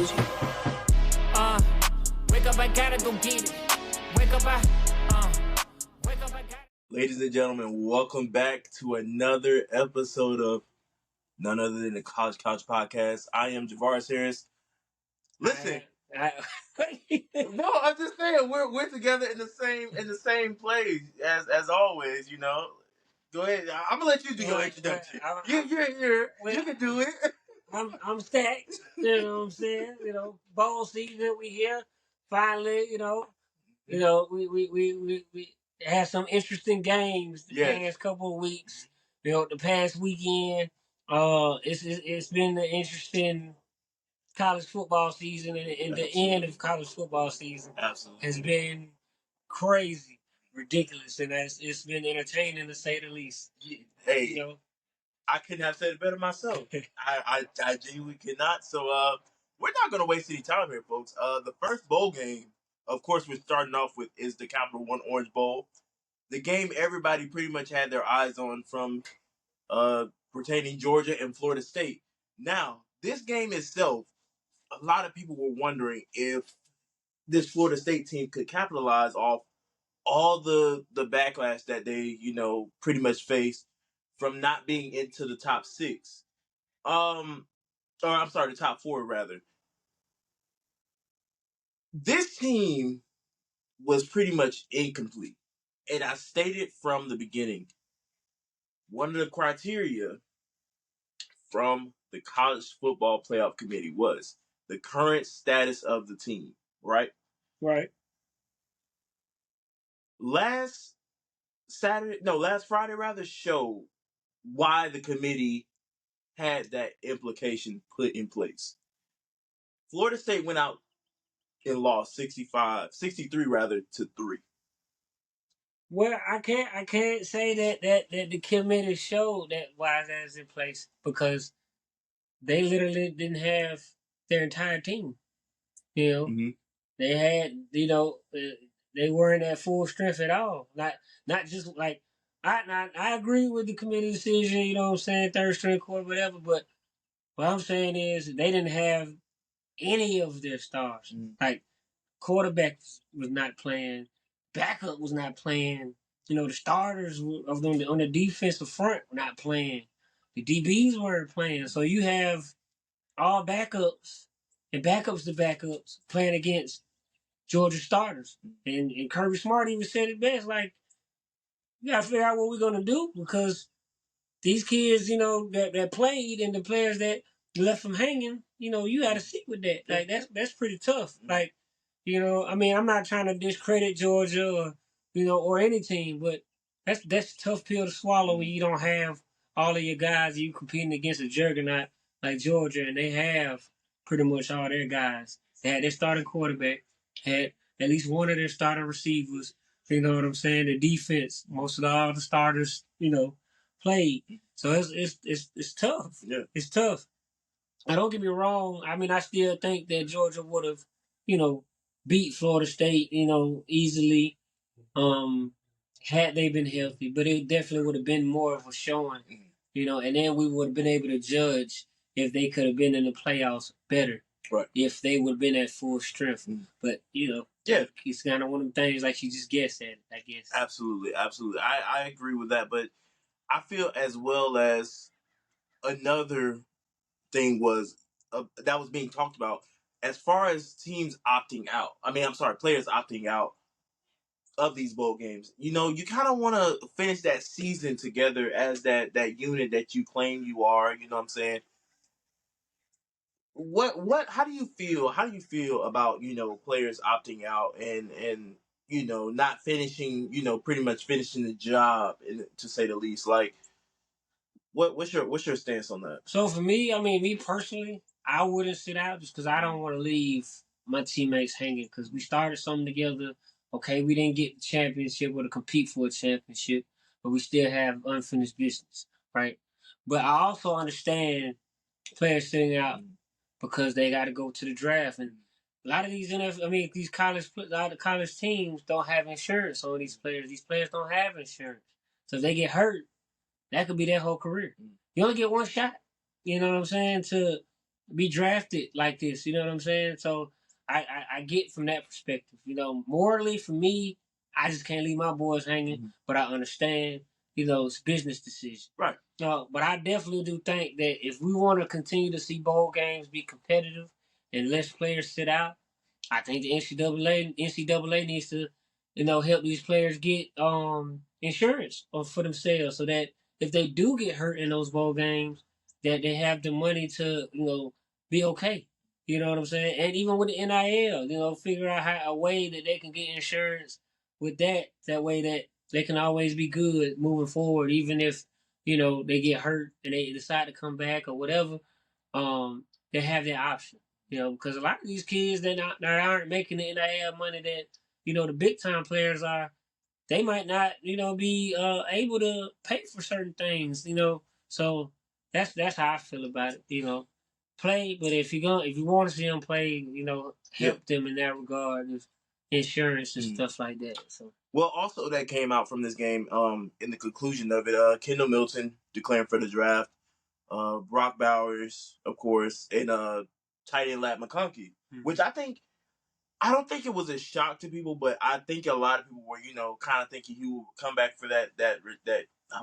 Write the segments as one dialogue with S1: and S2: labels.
S1: with you. Wake up, I gotta go get it. Wake up, wake up, I gotta.
S2: Ladies and gentlemen, welcome back to another episode of none other than the College Couch Podcast. I am Javaris Harris. Listen, no, I'm just saying we're together in the same place as always. You know, go ahead. I'm gonna let you do your introduction. You're here. You can do it.
S3: I'm Stackz. You know what I'm saying? You know, bowl season. We here finally. We had some interesting games the past couple of weeks. You know, the past weekend. It's been an interesting college football season, and the end of college football season has been crazy, ridiculous, and it's been entertaining to say the least.
S2: Hey,
S3: you know.
S2: I couldn't have said it better myself. I genuinely cannot. So we're not going to waste any time here, folks. The first bowl game, of course, we're starting off with is the Capital One Orange Bowl. The game everybody pretty much had their eyes on from pertaining Georgia and Florida State. Now, this game itself, a lot of people were wondering if this Florida State team could capitalize off all the backlash that they, pretty much faced from not being into the top six. The top four rather. This team was pretty much incomplete. And I stated from the beginning, one of the criteria from the College Football Playoff Committee was the current status of the team, right?
S3: Right.
S2: Last Friday rather showed why the committee had that implication put in place. Florida State went out and lost 63 to 3.
S3: Well, I can't say that the committee showed that why that is in place because they literally didn't have their entire team. You know, they had they weren't at full strength at all. Not just like I agree with the committee decision. You know what I'm saying, third string quarter, whatever. But what I'm saying is they didn't have any of their stars. Like quarterback was not playing, backup was not playing. You know, the starters of them on the defensive front were not playing. The DBs weren't playing. So you have all backups and backups to backups playing against Georgia starters. And Kirby Smart even said it best, like, you got to figure out what we're going to do because these kids, that played and the players that left them hanging, you got to sit with that. Like, that's pretty tough. Like, I'm not trying to discredit Georgia or any team, but that's a tough pill to swallow when you don't have all of your guys you competing against a juggernaut like Georgia, and they have pretty much all their guys. They had their starting quarterback, had at least one of their starting receivers. You know what I'm saying? The defense, most of all the starters, played. So it's tough.
S2: Yeah.
S3: It's tough. Now, don't get me wrong. I mean, I still think that Georgia would have, beat Florida State, easily, had they been healthy. But it definitely would have been more of a showing, and then we would have been able to judge if they could have been in the playoffs better.
S2: Right.
S3: If they would have been at full strength. But, it's kind of one of the things like you just guessed at, I guess.
S2: Absolutely. I agree with that. But I feel as well as another thing was that was being talked about as far as teams opting out. Players opting out of these bowl games. You kind of want to finish that season together as that unit that you claim you are. You know what I'm saying? How do you feel about players opting out and not finishing pretty much finishing the job, to say the least? Like, what's your stance on that?
S3: So for me, me personally, I wouldn't sit out just because I don't want to leave my teammates hanging because we started something together. Okay, we didn't get the championship or to compete for a championship, but we still have unfinished business, right? But I also understand players sitting out because they got to go to the draft, and a lot of these college teams don't have insurance on these players. These players don't have insurance, so if they get hurt, that could be their whole career. You only get one shot. You know what I'm saying? To be drafted like this. You know what I'm saying? So I get from that perspective. You know, morally for me, I just can't leave my boys hanging. But I understand, you know, it's a business decision.
S2: Right.
S3: No, but I definitely do think that if we want to continue to see bowl games be competitive and less players sit out, I think the NCAA needs to, you know, help these players get insurance for themselves so that if they do get hurt in those bowl games, that they have the money to, you know, be okay. You know what I'm saying? And even with the NIL, you know, figure out a way that they can get insurance with that. That way that they can always be good moving forward, even if, you know, they get hurt and they decide to come back or whatever. They have that option. You know, because a lot of these kids that aren't making the NIL money that, you know, the big time players are, they might not, you know, be able to pay for certain things, you know. So that's how I feel about it, you know. Play, but if you want to see them play, you know, help them in that regard with insurance and stuff like that. So
S2: well, also that came out from this game, in the conclusion of it, Kendall Milton declaring for the draft, Brock Bowers, of course, and tight end Lat McConkey, which I don't think it was a shock to people, but I think a lot of people were, you know, kind of thinking he would come back for that. I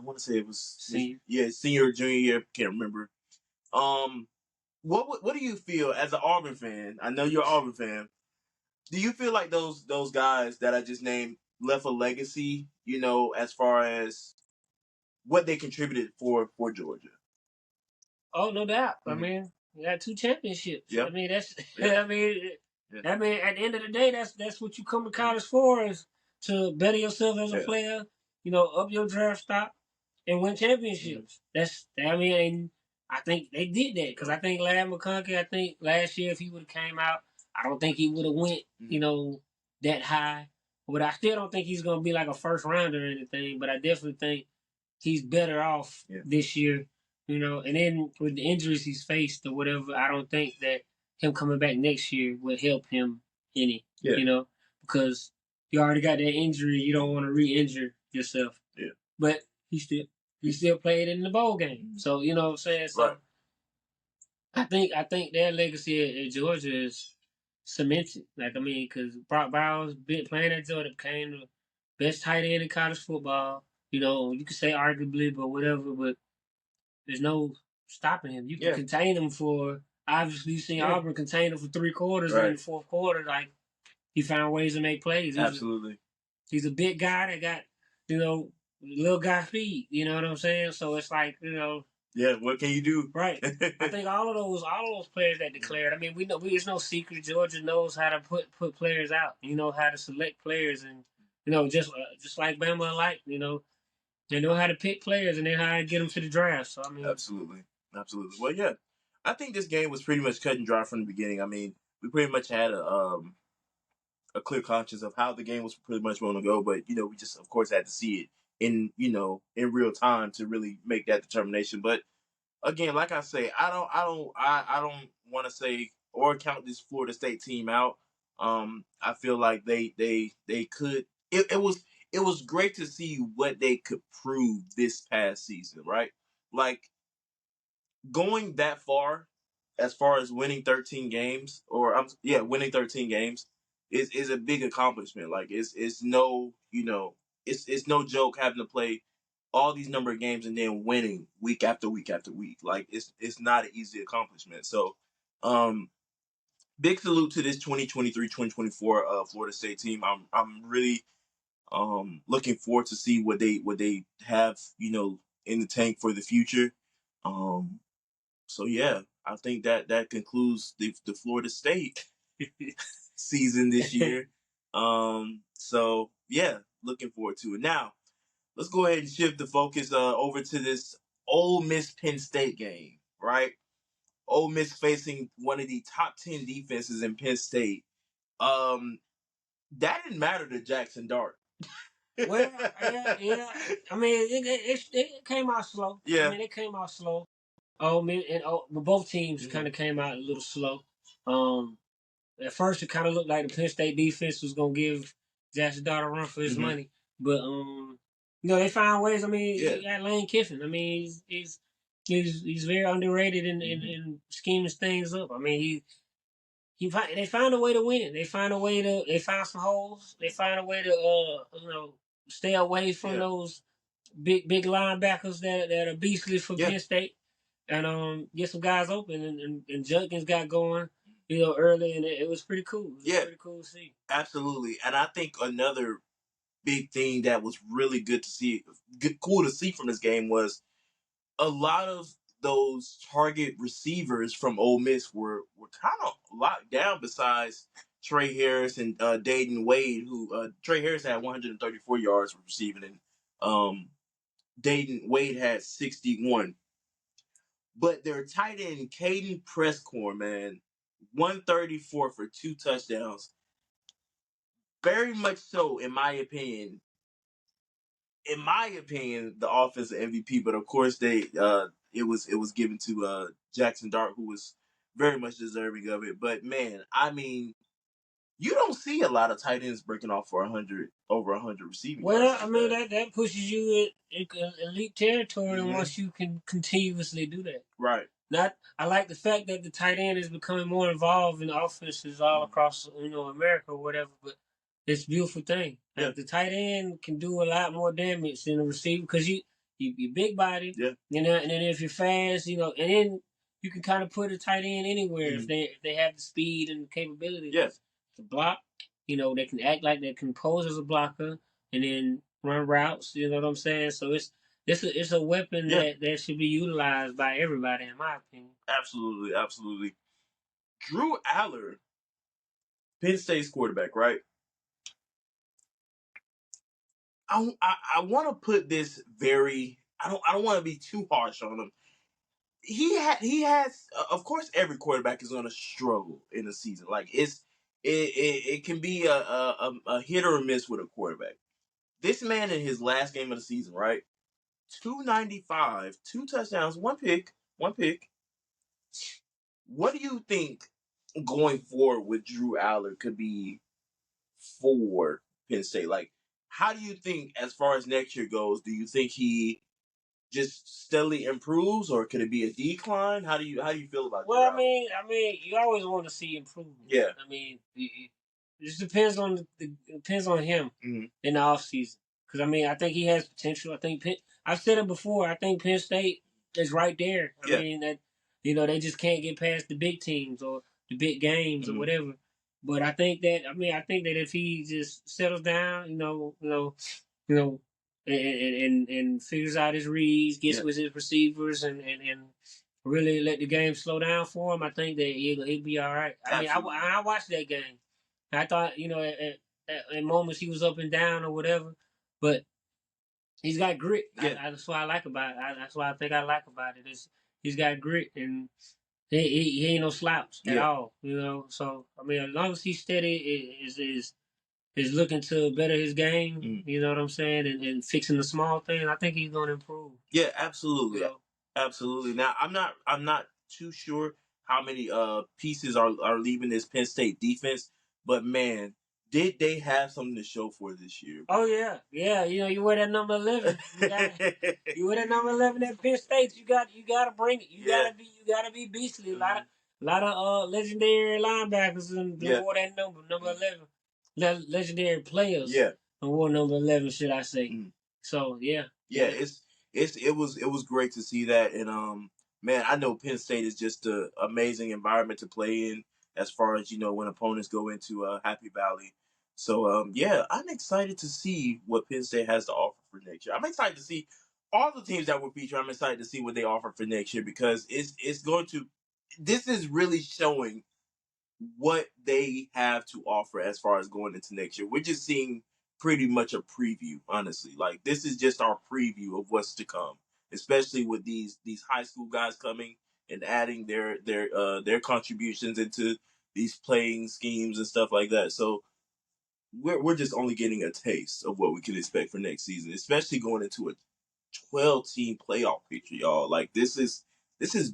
S2: want to say it was senior or junior year, can't remember. What do you feel as an Auburn fan? I know you're an Auburn fan. Do you feel like those guys that I just named left a legacy, you know, as far as what they contributed for Georgia?
S3: Oh, no doubt. I mean, we got 2 championships.
S2: Yep.
S3: I mean, that's. I mean, at the end of the day, that's what you come to college for, is to better yourself as a player. You know, up your draft stock and win championships. I mean, I think they did that because I think Larry McConkey. I think last year if he would have came out, I don't think he would have went. You know, that high. But I still don't think he's gonna be like a first rounder or anything. But I definitely think he's better off this year. You know, and then with the injuries he's faced or whatever, I don't think that him coming back next year would help him any. You know, because you already got that injury, you don't want to re-injure yourself. Yeah. But he still played in the bowl game. So you know what I'm saying. So I think their legacy at Georgia is cemented. Like I mean, because Brock Bowers been playing at Georgia, became the best tight end in college football. You know, you could say arguably, but whatever. But there's no stopping him. You can contain him for, obviously you seen Auburn contain him for 3 quarters in the fourth quarter. Like he found ways to make plays. He's a big guy that got, you know, little guy speed. You know what I'm saying? So it's like, you know.
S2: Yeah, what can you do?
S3: Right. I think all of those players that declared. I mean, we know it's no secret. Georgia knows how to put players out. You know how to select players, and you know just like Bama alike. You know. They know how to pick players and they know how to get them to the draft. So I mean,
S2: absolutely. Well, yeah, I think this game was pretty much cut and dry from the beginning. I mean, we pretty much had a clear conscience of how the game was pretty much going to go, but you know, we just of course had to see it in real time to really make that determination. But again, like I say, I don't want to say or count this Florida State team out. I feel like they could. It was great to see what they could prove this past season, right? Like going that far as winning 13 games, winning 13 games is a big accomplishment. Like it's no, it's no joke having to play all these number of games and then winning week after week after week. Like it's not an easy accomplishment. So, big salute to this 2023-2024 Florida State team. I'm really looking forward to see what they have, in the tank for the future. So yeah, I think that concludes the Florida State season this year. So yeah, looking forward to it. Now, let's go ahead and shift the focus over to this Ole Miss Penn State game, right? Ole Miss facing one of the top 10 defenses in Penn State. That didn't matter to Jackson Dart.
S3: Well, yeah. I mean, it came out slow.
S2: Yeah.
S3: I mean, it came out slow. Both teams kind of came out a little slow. At first, it kind of looked like the Penn State defense was gonna give Jackson Dart a run for his money, but they found ways. I mean, you got Lane Kiffin. I mean, he's He's very underrated in scheming things up. I mean, they find a way to win. They find some holes. They find a way to stay away from those big linebackers that are beastly for Penn State, and get some guys open. And Judkins got going, early, and it was pretty cool. It was pretty cool to see.
S2: Absolutely. And I think another big thing that was really cool to see from this game was a lot of those target receivers from Ole Miss were kind of locked down. Besides Trey Harris and Dayton Wade, who Trey Harris had 134 yards receiving, and Dayton Wade had 61. But their tight end, Caden Prescorn, man, 134 for 2 touchdowns. Very much so, in my opinion, the offensive MVP. But of course, it was given to Jackson Dart, who was very much deserving of it. But man, I mean, you don't see a lot of tight ends breaking off for over 100 receiving yards.
S3: Well, I mean that pushes you in elite territory once you can continuously do that.
S2: Right.
S3: I like the fact that the tight end is becoming more involved in offenses all across America or whatever. But it's a beautiful thing. Like, the tight end can do a lot more damage than the receiver because you big body.
S2: Yeah.
S3: And then if you're fast, and then you can kind of put a tight end anywhere if they have the speed and capability.
S2: Yes.
S3: To block. They can act like they can pose as a blocker and then run routes. You know what I'm saying? So it's a weapon that should be utilized by everybody, in my opinion.
S2: Absolutely, absolutely. Drew Aller, Penn State's quarterback, right? I want to put this I don't want to be too harsh on him. He has of course every quarterback is going to struggle in a season. Like it can be a hit or a miss with a quarterback. This man in his last game of the season, right? 295, 2 touchdowns, 1 pick. What do you think going forward with Drew Aller could be for Penn State? Like, how do you think, as far as next year goes, do you think he just steadily improves, or could it be a decline? How do you feel about?
S3: Well, I mean, you always want to see improvement.
S2: Yeah.
S3: I mean, it just depends on him in the offseason. Because I think he has potential. I think I've said it before. I think Penn State is right there. I mean that they just can't get past the big teams or the big games or whatever. But I think that if he just settles down, and figures out his reads, gets with his receivers, and really let the game slow down for him, I think that he'll be all right. I mean, I watched that game. I thought, at moments he was up and down or whatever, but he's got grit. That's what I like about it. That's what I think I like about it. He's got grit, and he ain't no slouch at all. So I mean, as long as he's steady, is looking to better his game. You know what I'm saying, and fixing the small things. I think he's going to improve.
S2: Yeah, absolutely, absolutely. Now, I'm not too sure how many pieces are leaving this Penn State defense, but man, did they have something to show for this year?
S3: Oh yeah. You wear that number 11. You wear that number 11 at Penn State. You got to bring it. You gotta be beastly. A lot of legendary linebackers and wore that number 11. Legendary players. Wore number 11, should I say? So
S2: it was great to see that, and man, I know Penn State is just an amazing environment to play in, as far as when opponents go into Happy Valley. So I'm excited to see what Penn State has to offer for next year. I'm excited to see all the teams that were featured. I'm excited to see what they offer for next year, because this is really showing what they have to offer as far as going into next year. We're just seeing pretty much a preview, honestly. Like, this is just our preview of what's to come, especially with these high school guys coming and adding their contributions into these playing schemes and stuff like that. So we're just only getting a taste of what we can expect for next season, especially going into a 12-team playoff picture, y'all. Like, this is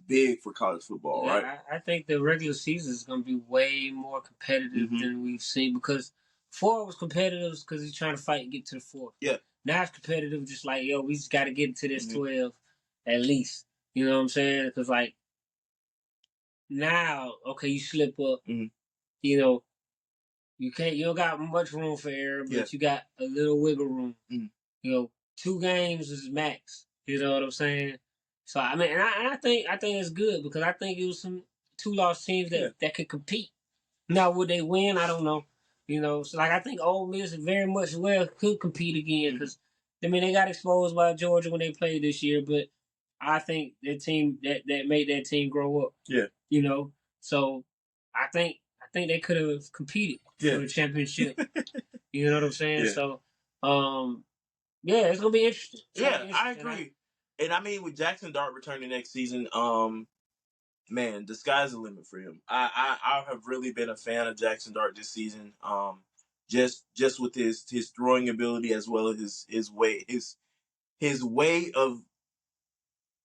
S2: big for college football, right?
S3: I think the regular season is going to be way more competitive than we've seen, because before it was competitive because he's trying to fight and get to the 4th.
S2: Yeah.
S3: Now it's competitive, just like, we just got to get to this 12 at least. You know what I'm saying? Because like now, okay, you slip up.
S2: Mhm.
S3: You know, you don't got much room for error, but
S2: Yeah.
S3: you got a little wiggle room.
S2: Mhm.
S3: You know, 2 games is max. You know what I'm saying? So I mean, and I think it's good because I think it was some 2-loss teams that could compete. Now would they win? I don't know. You know, so like I think Ole Miss very much well could compete again because I mean they got exposed by Georgia when they played this year, but I think the team that made that team grow up.
S2: Yeah.
S3: You know, so I think they could have competed for the championship. You know what I'm saying?
S2: Yeah.
S3: So, yeah, it's gonna be interesting.
S2: I agree. And I mean, with Jackson Dart returning next season, man, the sky's the limit for him. I have really been a fan of Jackson Dart this season. Just with his throwing ability as well as his way of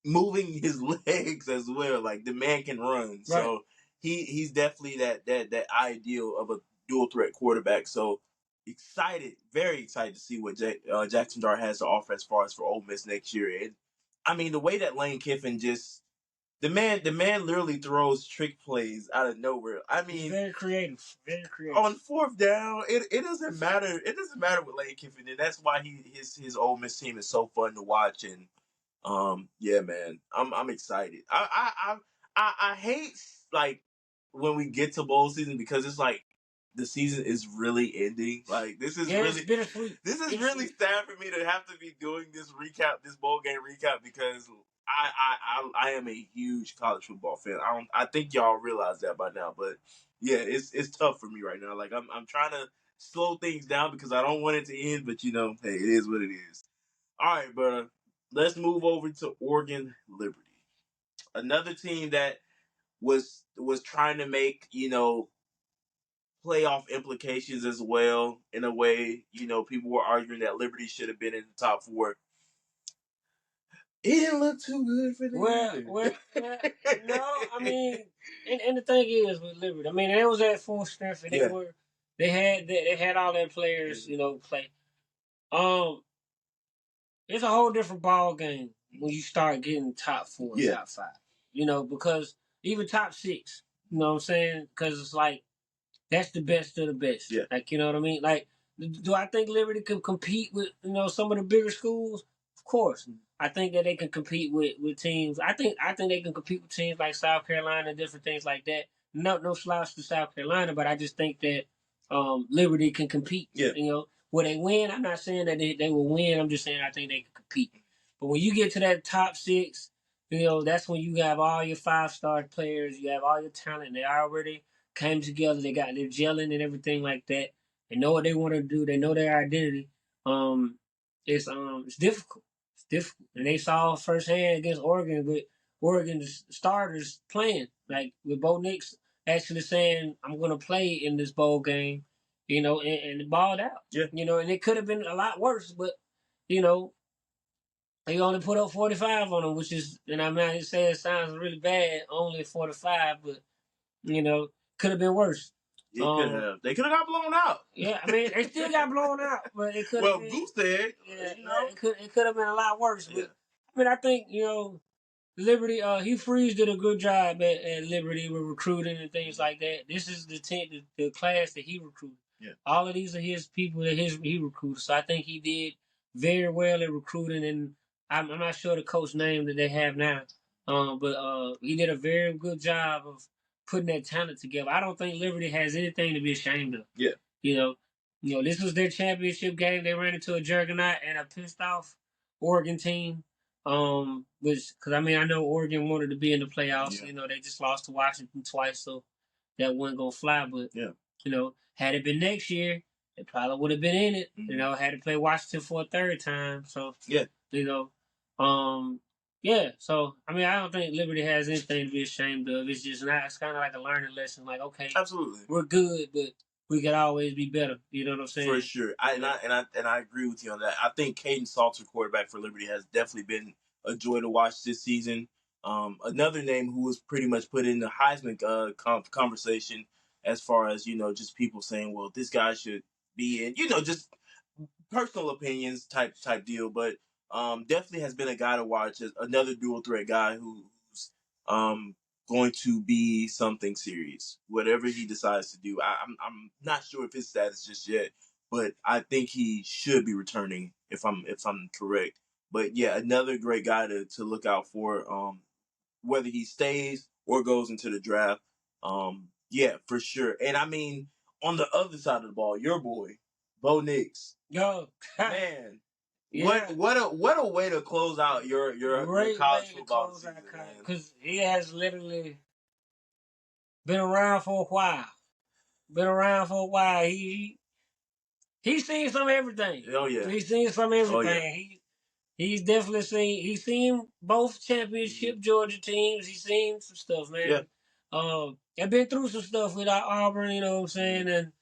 S2: moving his legs as well. Like the man can run, right. So he's definitely that ideal of a dual threat quarterback. So excited, very excited to see what Jackson Dart has to offer as far as for Ole Miss next year. And I mean, the way that Lane Kiffin just the man literally throws trick plays out of nowhere. I mean,
S3: very creative, very creative.
S2: On 4th down, it doesn't matter. It doesn't matter with Lane Kiffin, and that's why his Ole Miss team is so fun to watch. And yeah, man, I'm excited. I hate like when we get to bowl season because it's like the season is really ending. Like this is really
S3: bittersweet.
S2: This is really sad for me to have to be doing this bowl game recap because I am a huge college football fan. I think y'all realize that by now, but yeah, it's tough for me right now. Like I'm trying to slow things down because I don't want it to end, but you know, hey, it is what it is. All right, but let's move over to Oregon Liberty, another team that was trying to make playoff implications as well. In a way, people were arguing that Liberty should have been in the top 4. It didn't look too good for them.
S3: Well, no, I mean, and the thing is with Liberty, I mean, they was at full strength, and they had all their players, play. It's a whole different ball game when you start getting top 4, top 5. Because even top 6, you know what I'm saying? Because it's like that's the best of the best.
S2: Yeah.
S3: Like, you know what I mean? Like, do I think Liberty can compete with some of the bigger schools? Of course. I think that they can compete with teams. I think they can compete with teams like South Carolina and different things like that. No slouch to South Carolina, but I just think that Liberty can compete.
S2: Yeah.
S3: Will they win? I'm not saying that they will win. I'm just saying I think they can compete. But when you get to that top 6, that's when you have all your 5-star players. You have all your talent. They already came together. They're gelling and everything like that. They know what they want to do. They know their identity. It's difficult. It's difficult, and they saw firsthand against Oregon with Oregon's starters playing, like with Bo Nix actually saying, "I'm going to play in this bowl game," and balled out.
S2: Yeah.
S3: And it could have been a lot worse, but they only put up 45 on them, which is, and I mean, I say it sounds really bad, only 45, but could have been worse.
S2: It could have. They could have got blown out.
S3: Yeah, I mean, they still got blown out, but it could.
S2: Well, Goose said,
S3: it could have been a lot worse. But I mean, I think Liberty. He Freeze did a good job at Liberty with recruiting and things like that. This is the team, the class that he recruited.
S2: Yeah.
S3: All of these are his people that he recruited. So I think he did very well at recruiting, and I'm not sure the coach name that they have now. But he did a very good job of putting that talent together. I don't think Liberty has anything to be ashamed of.
S2: Yeah.
S3: This was their championship game. They ran into a juggernaut and a pissed off Oregon team. Because I mean, I know Oregon wanted to be in the playoffs.
S2: Yeah.
S3: They just lost to Washington twice, so that wasn't gonna fly. But had it been next year, they probably would have been in it.
S2: Mm-hmm.
S3: Had to play Washington for a 3rd time. So
S2: yeah.
S3: So I mean, I don't think Liberty has anything to be ashamed of. It's just not. It's kind of like a learning lesson. Like, okay,
S2: absolutely,
S3: we're good, but we could always be better. You know what I'm saying?
S2: For sure. I agree with you on that. I think Caden Salter, quarterback for Liberty, has definitely been a joy to watch this season. Another name who was pretty much put in the Heisman conversation as far as just people saying, well, this guy should be in. Just personal opinions type deal, but. definitely has been a guy to watch. Another dual threat guy who's going to be something serious. Whatever he decides to do, I'm not sure of his status just yet, but I think he should be returning if I'm correct. But yeah, another great guy to look out for. Whether he stays or goes into the draft. Yeah, for sure. And I mean, on the other side of the ball, your boy, Bo Nix.
S3: Yo,
S2: Man,
S3: yeah.
S2: what a way to close out your
S3: Great
S2: college
S3: way to
S2: football
S3: close
S2: season,
S3: our
S2: man.
S3: because he has literally been around for a while. Been around for a while. He's seen some of everything.
S2: Oh yeah.
S3: He's seen some of everything.
S2: Oh, yeah.
S3: He's definitely he's seen both championship Georgia teams. He's seen some stuff, man.
S2: Yeah.
S3: I've been through some stuff with Auburn, you know what I'm saying, and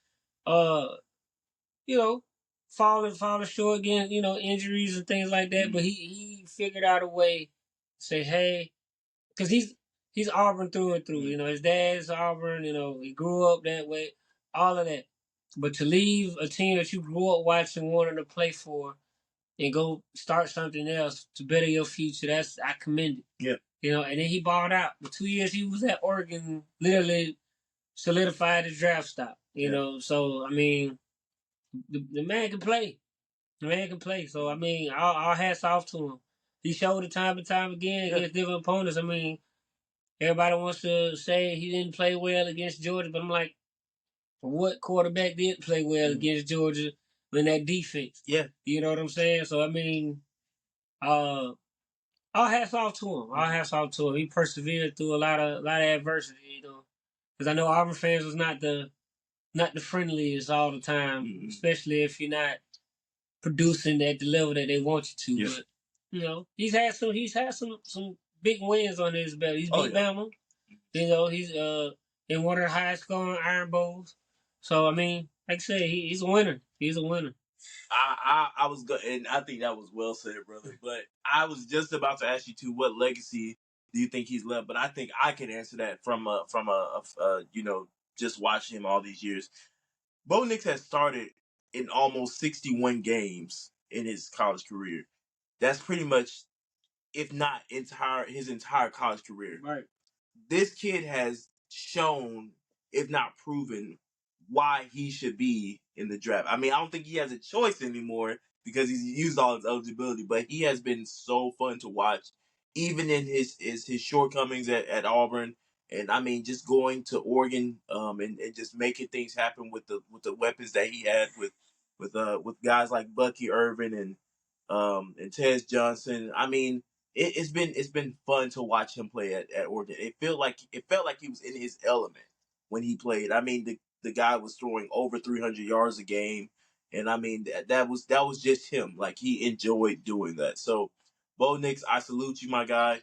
S3: you know, falling short again, you know, injuries and things like that. But he figured out a way to say, hey, because he's Auburn through and through. You know, his dad's Auburn. You know, he grew up that way. All of that. But to leave a team that you grew up watching, wanting to play for, and go start something else to better your future, I commend it.
S2: Yeah.
S3: You know, and then he balled out. The 2 years he was at Oregon literally solidified his draft stock. You know, so I mean, the man can play. The man can play. So I mean, all hats off to him. He showed it time and time again against different opponents. I mean, everybody wants to say he didn't play well against Georgia, but I'm like, what quarterback did play well against Georgia in that defense?
S2: Yeah.
S3: You know what I'm saying? So I mean, all hats off to him. All hats off to him. He persevered through a lot of adversity. You know, because I know Auburn fans was not the friendliest all the time, especially if you're not producing at the level that they want you to. But you know, he's had some big wins on his belt. He's beat Bama. You know, he's in one of the highest scoring Iron Bowls. So I mean, like I said, he's a winner. He's a winner.
S2: I was good, and I think that was well said, brother. But I was just about to ask you too, what legacy do you think he's left? But I think I can answer that from a you know, just watching him all these years. Bo Nix has started in almost 61 games in his college career. That's pretty much, if not his entire college career.
S3: Right.
S2: This kid has shown, if not proven, why he should be in the draft. I mean, I don't think he has a choice anymore because he's used all his eligibility, but he has been so fun to watch, even in his shortcomings at Auburn. And I mean, just going to Oregon, and just making things happen with the weapons that he had with guys like Bucky Irvin and Tez Johnson. I mean, it's been fun to watch him play at Oregon. It felt like he was in his element when he played. I mean, the guy was throwing over 300 yards a game, and I mean that was just him. Like, he enjoyed doing that. So, Bo Nix, I salute you, my guy.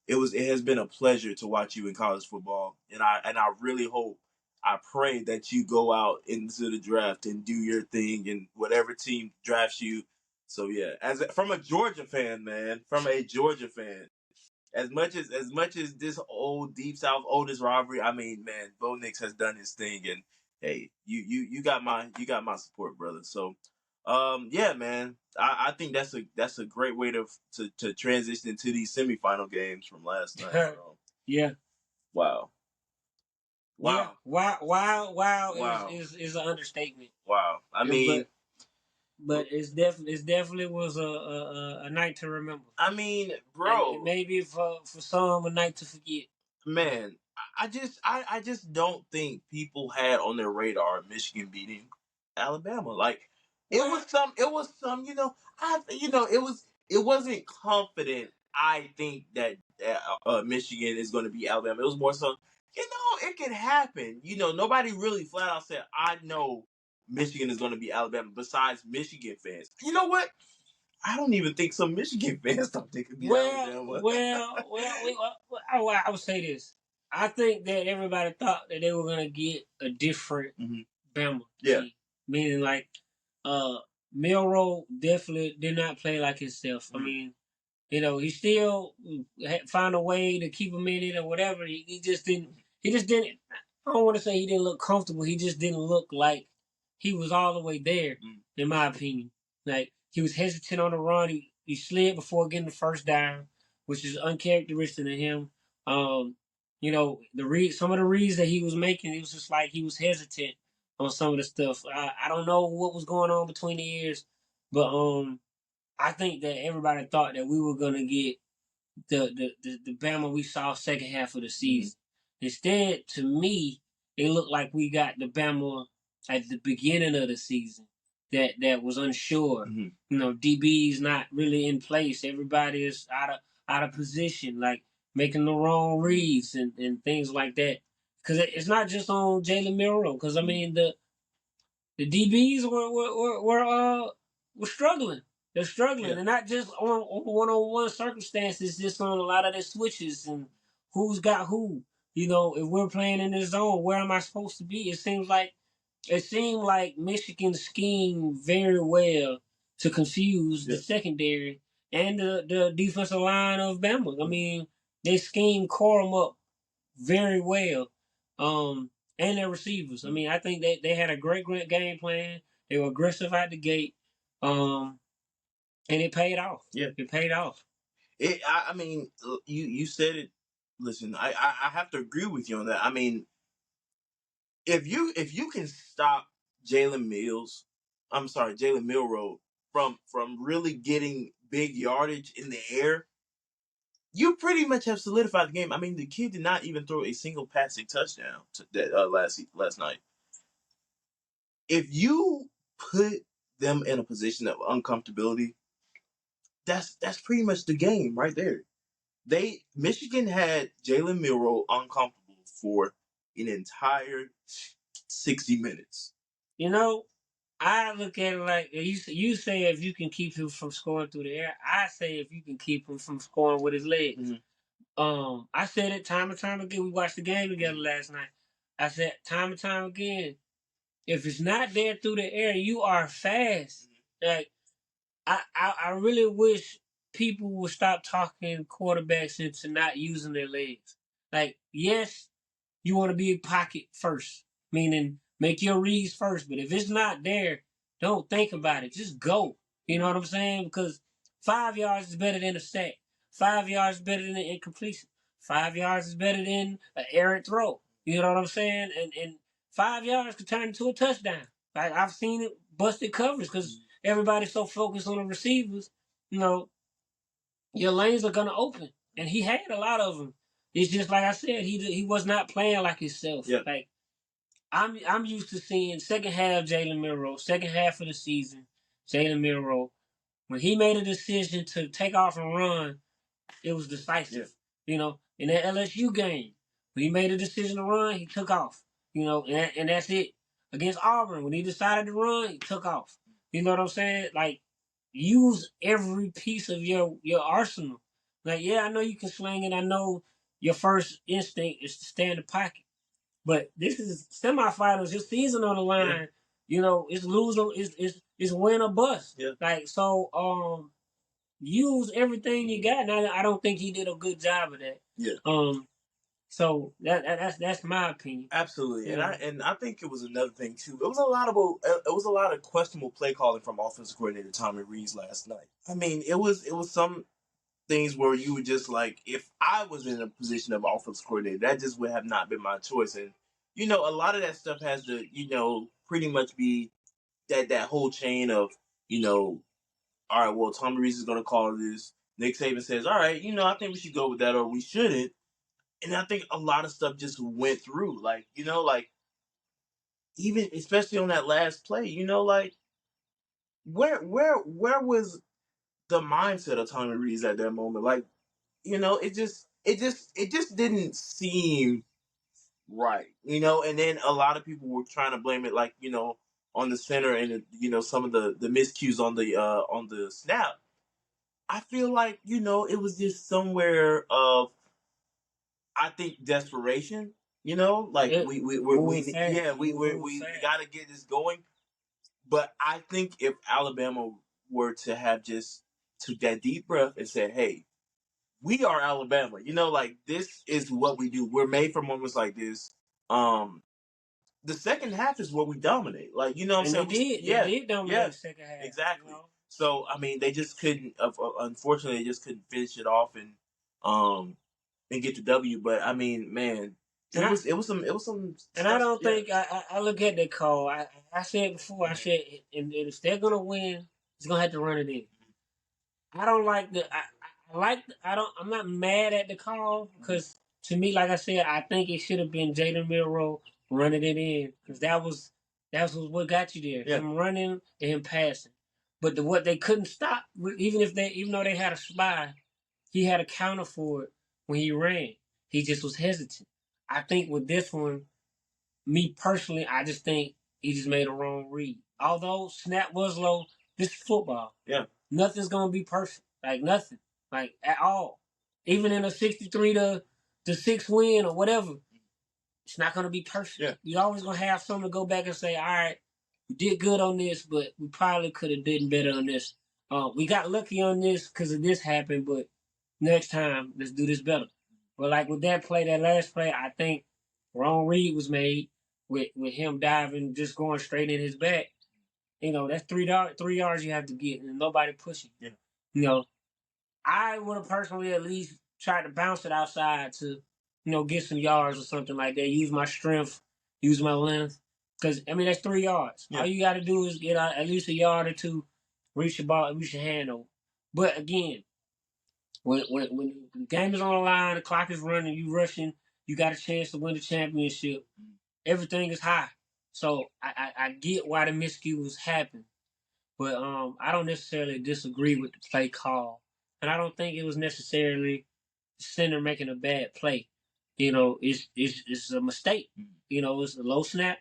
S2: It has been a pleasure to watch you in college football, and I really hope, I pray that you go out into the draft and do your thing, and whatever team drafts you. So yeah, from a Georgia fan, man, as much as this old Deep South Otis rivalry, I mean, man, Bo Nix has done his thing, and hey, you got my support, brother. So, yeah, man, I think that's a great way to transition into these semifinal games from last night. So.
S3: Yeah.
S2: Wow.
S3: Yeah. Wow. Is an understatement.
S2: Wow. I mean.
S3: But it definitely was a night to remember.
S2: I mean, bro.
S3: And maybe for some, a night to forget.
S2: Man, I just don't think people had on their radar Michigan beating Alabama. Like, it was some, it wasn't confident. I think that Michigan is going to beat Alabama. It was more so, it can happen. Nobody really flat out said, I know Michigan is going to beat Alabama besides Michigan fans. You know what? I don't even think some Michigan fans thought they could beat Alabama.
S3: I would say this. I think that everybody thought that they were going to get a different Bama team. Meaning, like, Milroe definitely did not play like himself. I mean, he still found a way to keep him in it or whatever. He just didn't. I don't want to say he didn't look comfortable. He just didn't look like he was all the way there, in my opinion. Like, He was hesitant on the run. He slid before getting the first down, which is uncharacteristic of him. You know, some of the reads that he was making, it was just like he was hesitant on some of the stuff. I don't know what was going on between the years, but I think that everybody thought that we were gonna get the Bama we saw second half of the season. Mm-hmm. Instead, to me, it looked like we got the Bama at the beginning of the season that was unsure. Mm-hmm. You know, DB's not really in place. Everybody is out of position, like making the wrong reads and things like that. Because it's not just on Jalen Milroe. Because I mean the DBs were struggling. They're struggling, and not just on one-on-one circumstances, just on a lot of their switches and who's got who. You know, if we're playing in this zone, where am I supposed to be? It seemed like Michigan schemed very well to confuse the secondary and the defensive line of Bama. I mean, they schemed Corum up very well. And their receivers. I mean, I think they had a great game plan. They were aggressive out the gate. And it paid off. Yeah. It paid off.
S2: I mean, you said it. Listen, I have to agree with you on that. I mean, if you can stop Jalen Milroe from really getting big yardage in the air, you pretty much have solidified the game. I mean, the kid did not even throw a single passing touchdown last night. If you put them in a position of uncomfortability, that's pretty much the game right there. Michigan had Jalen Milroe uncomfortable for an entire 60 minutes.
S3: You know, I look at it like you say if you can keep him from scoring through the air. I say if you can keep him from scoring with his legs. Mm-hmm. I said it time and time again. We watched the game together last night. I said time and time again, if it's not there through the air, you are fast. Mm-hmm. Like I really wish people would stop talking quarterbacks into not using their legs. Like, yes, you want to be a pocket first, meaning make your reads first. But if it's not there, don't think about it. Just go. You know what I'm saying? Because 5 yards is better than a sack. 5 yards is better than an incompletion. 5 yards is better than an errant throw. You know what I'm saying? And 5 yards could turn into a touchdown. Like, I've seen it busted coverage because everybody's so focused on the receivers. You know, your lanes are gonna open, and he had a lot of them. It's just like I said, he was not playing like himself. Yeah. Like I'm used to seeing second half Jalen Milroe, second half of the season, Jalen Milroe. When he made a decision to take off and run, it was decisive. Yeah. You know, in that LSU game, when he made a decision to run, he took off. You know, and that's it. Against Auburn, when he decided to run, he took off. You know what I'm saying? Like, use every piece of your arsenal. Like, yeah, I know you can sling it. I know your first instinct is to stay in the pocket. But this is semifinals, your season on the line. Yeah. You know, it's lose or it's win or bust. Yeah. Like, so use everything you got. Now I don't think he did a good job of that. Yeah. So that's my opinion.
S2: Absolutely, yeah. And I think it was another thing too. It was a lot of questionable play calling from offensive coordinator Tommy Rees last night. I mean, it was some things where you were just like, if I was in a position of offensive coordinator, that just would have not been my choice. And you know, a lot of that stuff has to, you know, pretty much be that whole chain of, you know, all right, well, Tommy Rees is going to call this. Nick Saban says, all right, you know, I think we should go with that, or we shouldn't. And I think a lot of stuff just went through. Like, you know, like, even, especially on that last play, you know, like, where was the mindset of Tommy Rees at that moment? Like, you know, it just didn't seem right, you know. And then a lot of people were trying to blame it, like, you know, on the center and, you know, some of the miscues on the snap. I feel like, you know, it was just somewhere of, I think, desperation. You know, like we got to get this going. But I think if Alabama were to have just took that deep breath and said, "Hey, we are Alabama," you know, like, this is what we do. We're made for moments like this. The second half is where we dominate. Like, you know what I'm saying?
S3: They did dominate the second half.
S2: Exactly.
S3: You know?
S2: So I mean, they just couldn't. Unfortunately, they just couldn't finish it off and get the W. But I mean, man, it was some.
S3: And I don't think I look at that call. I said before. I said, and if they're gonna win, it's gonna have to run it in. I don't like the. I like. I don't. I'm not mad at the call because to me, like I said, I think it should have been Jalen Milroe running it in because that was what got you there.
S2: Yeah.
S3: Him running and him passing. But what they couldn't stop, even though they had a spy, he had a counter for it when he ran. He just was hesitant. I think with this one, me personally, I just think he just made a wrong read. Although snap was low, this is football.
S2: Yeah.
S3: Nothing's gonna be perfect. Like nothing. Like at all. Even in a 63 to 6 win or whatever, it's not gonna be perfect.
S2: Yeah.
S3: You're always gonna have something to go back and say, all right, we did good on this, but we probably could have done better on this. We got lucky on this because of this happened, but next time let's do this better. But like with that last play, I think wrong read was made with him diving, just going straight in his back. You know, that's 3 yards you have to get, and nobody pushing.
S2: Yeah.
S3: You know, I would have personally at least tried to bounce it outside to, get some yards or something like that. Use my strength, use my length. Because, I mean, that's 3 yards.
S2: Yeah.
S3: All you got to do is get out at least a yard or two, reach your ball, reach your hand over. But again, when the game is on the line, the clock is running, you rushing, you got a chance to win the championship. Everything is high. So I get why the miscues happen. But I don't necessarily disagree with the play call. And I don't think it was necessarily the center making a bad play. It's a mistake. It's a low snap.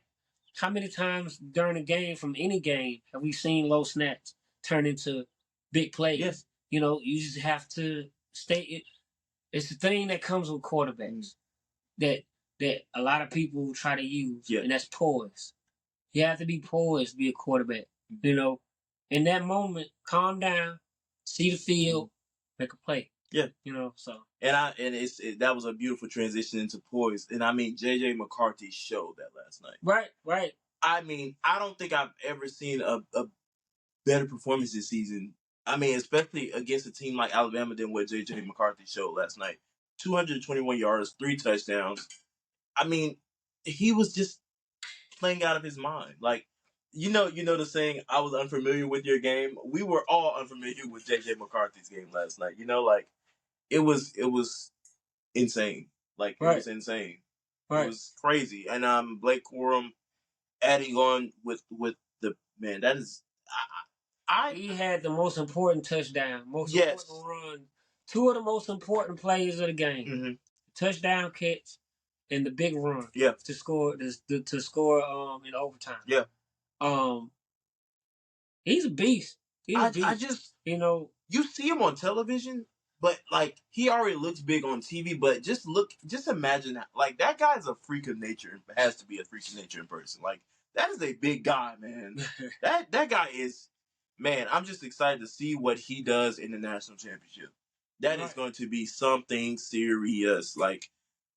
S3: How many times during a game from any game have we seen low snaps turn into big plays?
S2: Yes.
S3: You just have to stay it. It's the thing that comes with quarterbacks that a lot of people try to use, and that's poise. You have to be poised to be a quarterback. In that moment, calm down, see the field, make a play.
S2: Yeah.
S3: So.
S2: And that was a beautiful transition into poise. And I mean, J.J. McCarthy showed that last night.
S3: Right.
S2: I mean, I don't think I've ever seen a better performance this season. I mean, especially against a team like Alabama than what J.J. McCarthy showed last night. 221 yards, 3 touchdowns. I mean, he was just playing out of his mind. Like, you know the saying, I was unfamiliar with your game. We were all unfamiliar with J.J. McCarthy's game last night. It was insane. Like, it was insane. Right. It was crazy. And Blake Corum adding on with the man, that is
S3: he had the most important touchdown, important run, 2 of the most important plays of the game.
S2: Mm-hmm.
S3: Touchdown catch and the big run.
S2: Yeah.
S3: To score in overtime.
S2: Yeah.
S3: He's a beast.
S2: I just you see him on television, but like he already looks big on TV, but just imagine that. Like that guy's a freak of nature. Has to be a freak of nature in person. Like that is a big guy, man. that guy is, man, I'm just excited to see what he does in the national championship. That is going to be something serious. Like,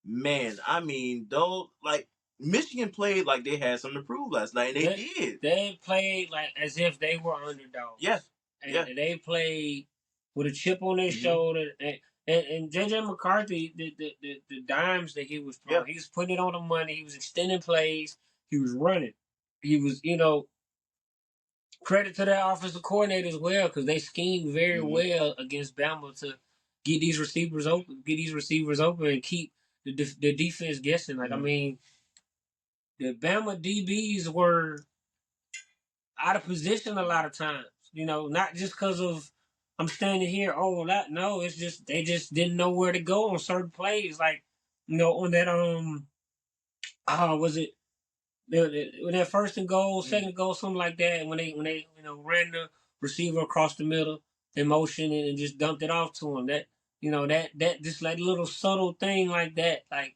S2: man, I mean, though, like, Michigan played like they had something to prove last night, and they did.
S3: They played like as if they were underdogs.
S2: Yes.
S3: And they played with a chip on their shoulder. And J.J. McCarthy, the dimes that he was throwing, he was putting it on the money. He was extending plays. He was running. He was, credit to that offensive coordinator as well because they schemed very well against Bama to get these receivers open, and keep the defense guessing. Like, I mean, the Bama DBs were out of position a lot of times. Not just because of I'm standing here. Oh, no, it's just they just didn't know where to go on certain plays. Like, on that was it? With that first and goal, second goal, something like that. When they ran the receiver across the middle in motion and just dumped it off to him. That just like little subtle thing like that, like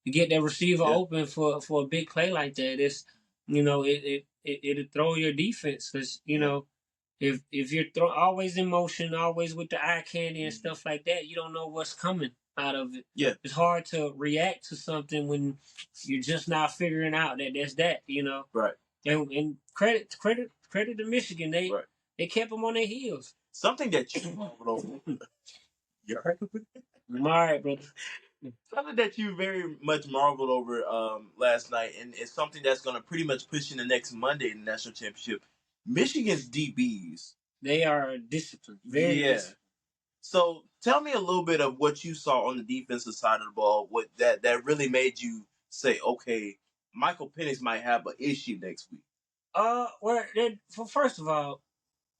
S3: to get that receiver open for a big play like that. It's it'll throw your defense because if you're always in motion, always with the eye candy and stuff like that, you don't know what's coming out of it.
S2: Yeah.
S3: It's hard to react to something when you're just not figuring out that that's that,
S2: Right.
S3: And credit to Michigan. They It kept them on their heels.
S2: Something that you marveled over. You all right?
S3: I'm all right, brother.
S2: Something that you very much marveled over last night, and it's something that's going to pretty much push in the next Monday in the national championship. Michigan's DBs.
S3: They are disciplined. Very disciplined.
S2: So tell me a little bit of what you saw on the defensive side of the ball. What that really made you say, okay, Michael Penix might have an issue next week.
S3: Well, first of all,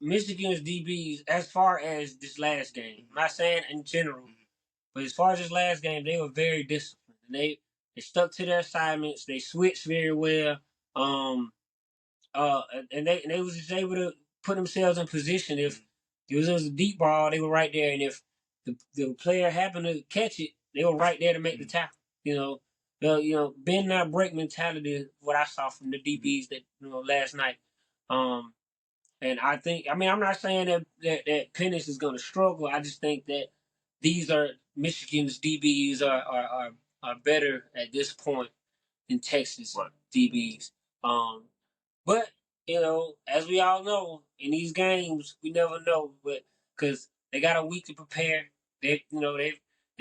S3: Michigan's DBs, as far as this last game, I'm not saying in general, but as far as this last game, they were very disciplined. And they stuck to their assignments. They switched very well. And they was just able to put themselves in position. If it was a deep ball, they were right there. And if the player happened to catch it, they were right there to make the tackle. Bend not break mentality is what I saw from the DBs that last night. And I'm not saying that Penix is going to struggle. I just think that these are Michigan's DBs are better at this point than Texas DBs. But as we all know, in these games, we never know, but because they got a week to prepare, they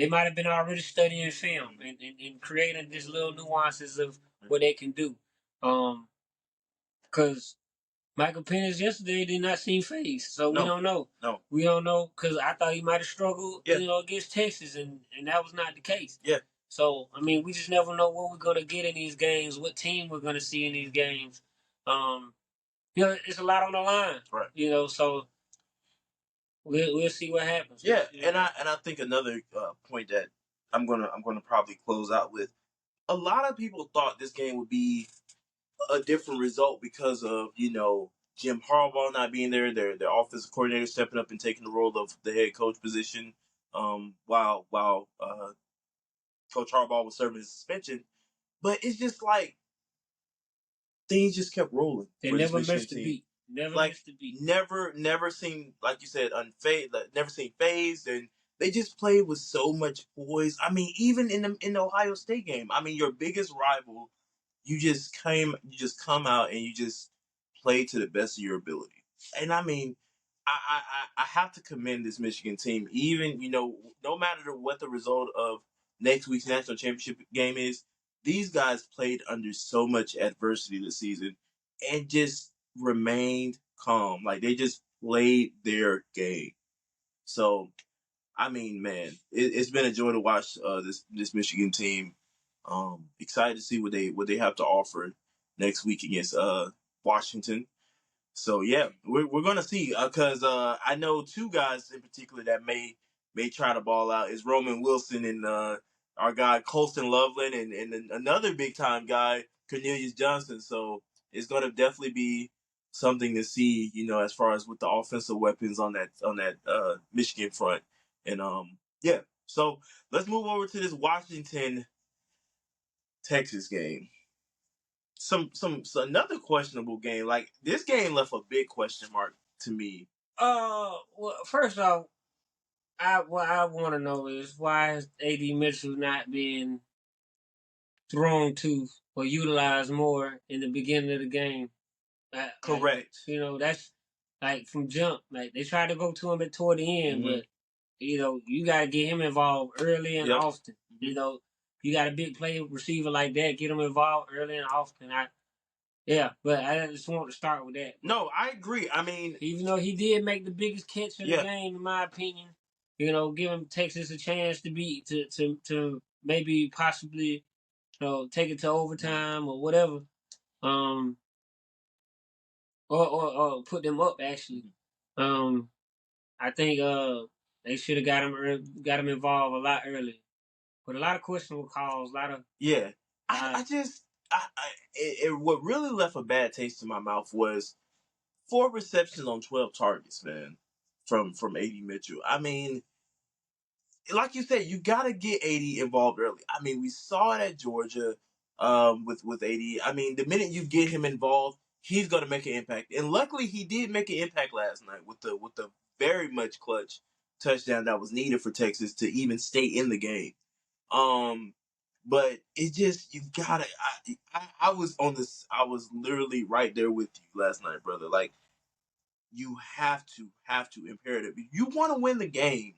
S3: might have been already studying film and creating these little nuances of what they can do. Because Michael Penix yesterday did not seem phased, so we don't know.
S2: No,
S3: we don't know because I thought he might have struggled, against Texas, and that was not the case.
S2: Yeah.
S3: So we just never know what we're gonna get in these games, what team we're gonna see in these games. It's a lot on the line,
S2: right?
S3: So we'll see what happens.
S2: Yeah, and I think another point that I'm gonna probably close out with. A lot of people thought this game would be a different result because of Jim Harbaugh not being there, their offensive coordinator stepping up and taking the role of the head coach position, while Coach Harbaugh was serving his suspension. But it's just like things just kept rolling.
S3: They never missed a beat. Missed a beat.
S2: Never seemed, like you said, unfazed. Never seemed phased, and they just played with so much poise. I mean, even in the Ohio State game, I mean, your biggest rival. You just come out and you just play to the best of your ability. And I mean, I have to commend this Michigan team. Even no matter what the result of next week's national championship game is, these guys played under so much adversity this season and just remained calm. Like they just played their game. So, I mean, man, it's been a joy to watch this Michigan team. Excited to see what they have to offer next week against Washington. So yeah, we're gonna see because I know two guys in particular that may try to ball out is Roman Wilson and our guy Colston Loveland and another big time guy Cornelius Johnson. So it's gonna definitely be something to see, as far as with the offensive weapons on that Michigan front. And yeah, so let's move over to this Washington Texas game. Some another questionable game. Like this game left a big question mark to me.
S3: Well, first off, what I want to know is why is A.D. Mitchell not being thrown to or utilized more in the beginning of the game?
S2: Correct.
S3: That's like from jump. Like they tried to go to him toward the end, but you got to get him involved early and often.
S2: Mm-hmm.
S3: You got a big play receiver like that, get him involved early and often. But I just want to start with that.
S2: No, I agree. I mean,
S3: even though he did make the biggest catch of the game, in my opinion, giving Texas a chance to maybe possibly, take it to overtime or whatever, or put them up actually. I think they should have got him involved a lot earlier. But a lot of questionable calls, a lot of
S2: what really left a bad taste in my mouth was 4 receptions on 12 targets, man, from A.D. Mitchell. I mean, like you said, you got to get A.D. involved early. I mean, we saw it at Georgia with A.D. I mean, the minute you get him involved, he's going to make an impact. And luckily, he did make an impact last night with the very much clutch touchdown that was needed for Texas to even stay in the game. But it just, you gotta, I was literally right there with you last night, brother. Like, you have to imperative. If you want to win the game,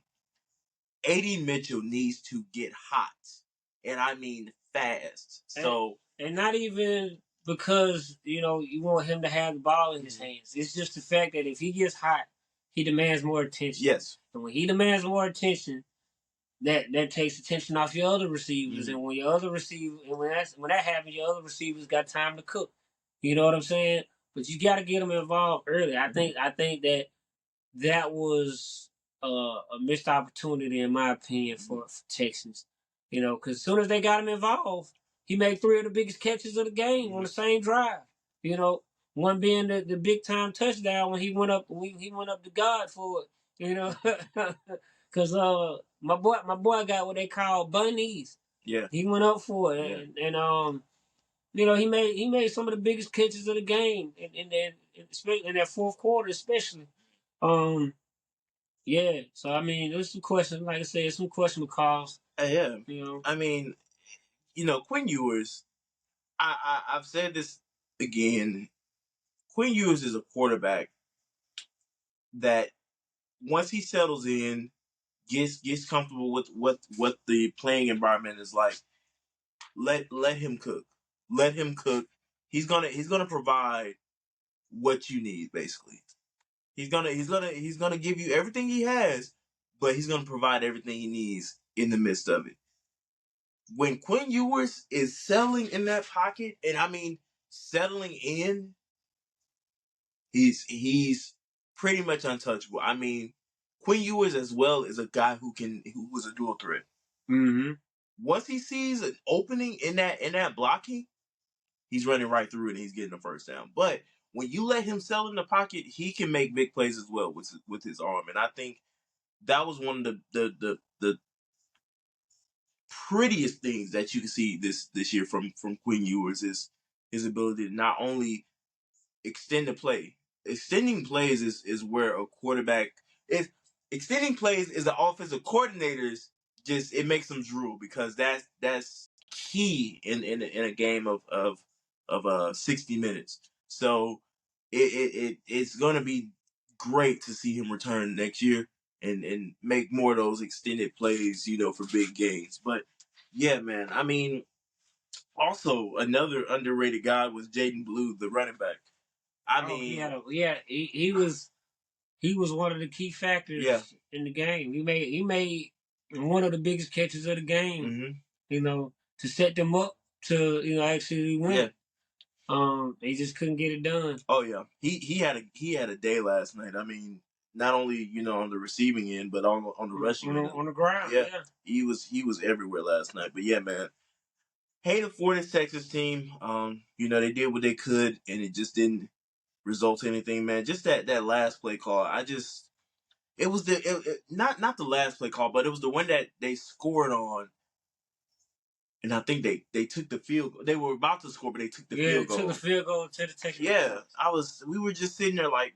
S2: AD Mitchell needs to get hot, and I mean fast. So
S3: and not even because you want him to have the ball in his hands. It's just the fact that if he gets hot, he demands more attention.
S2: Yes,
S3: and when he demands more attention, that takes attention off your other receivers, and when your other receiver, and when that happens, your other receivers got time to cook. You know what I'm saying? But you got to get them involved early. I think that was a missed opportunity, in my opinion, for Texans. Because as soon as they got him involved, he made 3 of the biggest catches of the game on the same drive. One being the big time touchdown when he went up to God for it. Because my boy got what they call bunnies.
S2: Yeah,
S3: he went up for it, and he made some of the biggest catches of the game in that fourth quarter, especially. Yeah. So I mean, there's some questions. Like I said, some questionable calls.
S2: Yeah. I mean, Quinn Ewers. I've said this again. Quinn Ewers is a quarterback that once he settles in, gets comfortable with what the playing environment is like. Let him cook. Let him cook. He's gonna provide what you need, basically. He's gonna give you everything he has, but he's gonna provide everything he needs in the midst of it. When Quinn Ewers is settling in that pocket, and I mean settling in, he's pretty much untouchable. I mean, Quinn Ewers as well is a guy who was a dual threat.
S3: Mm-hmm.
S2: Once he sees an opening in that blocking, he's running right through it and he's getting the first down. But when you let him settle in the pocket, he can make big plays as well with his arm. And I think that was one of the prettiest things that you can see this year from Quinn Ewers is his ability to not only extend the play. Extending plays is where a quarterback is. Extending plays is the offensive coordinators just it makes them drool because that's key in a game of 60 minutes. So it's going to be great to see him return next year and make more of those extended plays, for big gains. But yeah, man, I mean, also another underrated guy was Jaden Blue, the running back. I mean,
S3: he was one of the key factors in the game. He made one of the biggest catches of the game. To set them up to actually win. They just couldn't get it done.
S2: Oh yeah, he had a day last night. I mean, not only on the receiving end, but on the rushing end.
S3: On the ground.
S2: Yeah, he was everywhere last night. But yeah, man, hating for this Texas team. They did what they could, and it just didn't result in anything, man. Just that last play call. It was not the last play call, but it was the one that they scored on. And I think they took the field goal. They were about to score, but they took the field goal.
S3: Yeah, took the field goal to the Texas.
S2: Yeah, we were just sitting there like,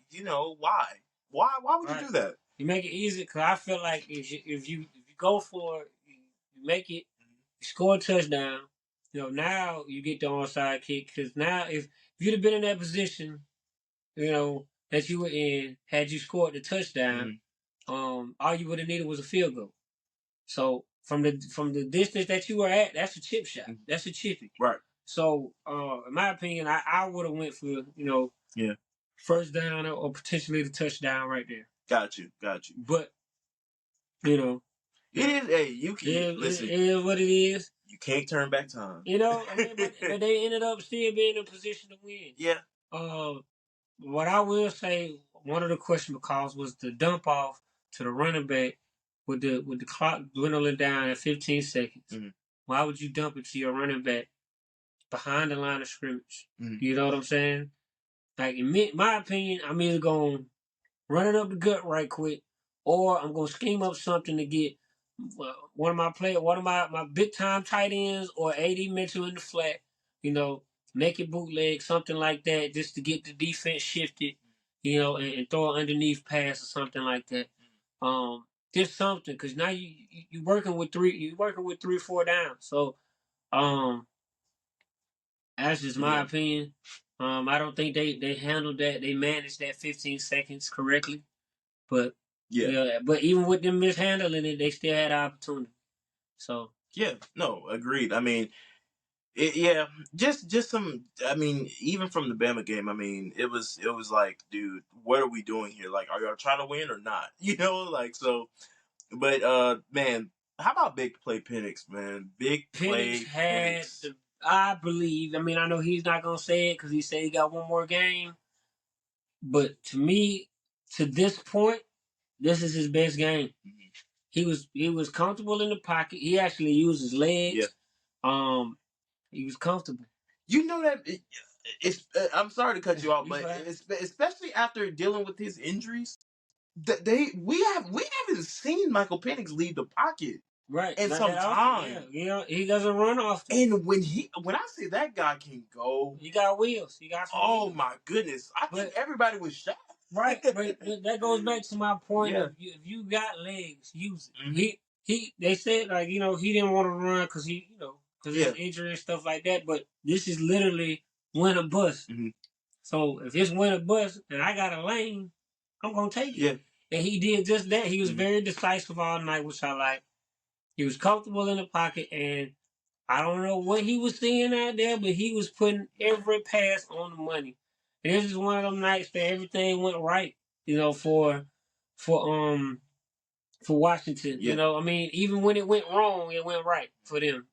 S2: why? Why would you do that?
S3: You make it easy because I feel like if you go for it, you make it, you score a touchdown. Now you get the onside kick because now if you'd have been in that position, that you were in, had you scored the touchdown, all you would have needed was a field goal. So from the distance that you were at, that's a chip shot. That's a chippy.
S2: Right.
S3: So in my opinion, I would have went for first down or potentially the touchdown right there.
S2: Got you.
S3: But it is.
S2: Hey, you can listen.
S3: It is what it is.
S2: You can't turn back time.
S3: But they ended up still being in a position to win.
S2: Yeah.
S3: What I will say, one of the questionable calls was the dump off to the running back with the clock dwindling down at 15 seconds. Mm-hmm. Why would you dump it to your running back behind the line of scrimmage? Mm-hmm. You know what I'm saying? Like in my opinion, I'm either going to run it up the gut right quick, or I'm going to scheme up something to get one of my big time tight ends or AD Mitchell in the flat. Make it bootleg, something like that, just to get the defense shifted. And throw an underneath pass or something like that. Just something, because now you working with 3 or 4 down. So, that's just my opinion. I don't think they handled that. They managed that 15 seconds correctly. But yeah, but even with them mishandling it, they still had opportunity. So
S2: yeah, no, agreed. I mean, yeah, just some. I mean, even from the Bama game, I mean, it was like, dude, what are we doing here? Like, are y'all trying to win or not? You know, like so. But man, how about big play Penix, man? Big
S3: Penix
S2: play
S3: had
S2: Penix.
S3: the. I believe. I mean, I know he's not gonna say it because he said he got one more game. But to me, to this point, this is his best game.
S2: Mhm.
S3: He was comfortable in the pocket. He actually used his legs.
S2: Yeah.
S3: He was comfortable.
S2: You know that it's. I'm sorry to cut you off,
S3: You
S2: but
S3: fine.
S2: especially after dealing with his injuries, we haven't seen Michael Penix leave the pocket
S3: Right,
S2: in
S3: not
S2: some
S3: that often. Yeah,
S2: time.
S3: he doesn't run often.
S2: And when I say that guy can go,
S3: He got wheels. He got some
S2: oh
S3: wheels.
S2: my goodness, I think
S3: But
S2: everybody was shocked.
S3: right, but that goes back to my point
S2: Yeah.
S3: of if you got legs, use it.
S2: Mhm.
S3: They said like he didn't want to run because because
S2: Yeah.
S3: his injury and stuff like that. But this is literally win or bust.
S2: Mhm.
S3: So if it's win or bust and I got a lane, I'm gonna take it.
S2: Yeah.
S3: And he did just that. He was
S2: Mhm.
S3: very decisive all night, which I like. He was comfortable in the pocket, and I don't know what he was seeing out there, but he was putting every pass on the money. And this is one of them nights that everything went right, for for Washington.
S2: Yeah.
S3: I mean, even when it went wrong, it went right for them.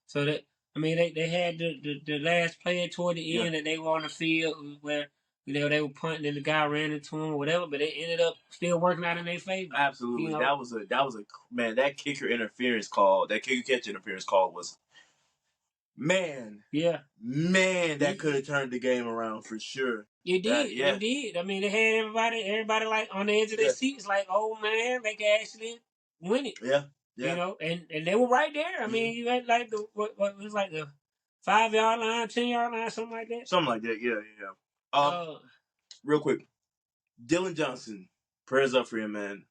S3: So that I mean, they had the last play toward the
S2: Yeah.
S3: end that they were on the field where they were punting and the guy ran into him or whatever, but it ended up still working out in their favor.
S2: Absolutely. That was a man. That kicker interference call, that kicker catch interference call was man,
S3: Yeah.
S2: man. That could
S3: It,
S2: have turned the game around for sure.
S3: it
S2: That
S3: did.
S2: yeah,
S3: It did. I mean, they had everybody like on the edge of their
S2: yeah,
S3: seats, like, oh man, they can actually win it.
S2: yeah, yeah.
S3: And they were right there. I
S2: Mhm.
S3: mean, you had like what was like the 5 yard line, 10 yard line, something like that.
S2: Something like that. Yeah, yeah.
S3: Uh,
S2: Real quick, Dylan Johnson. Prayers up for him, man.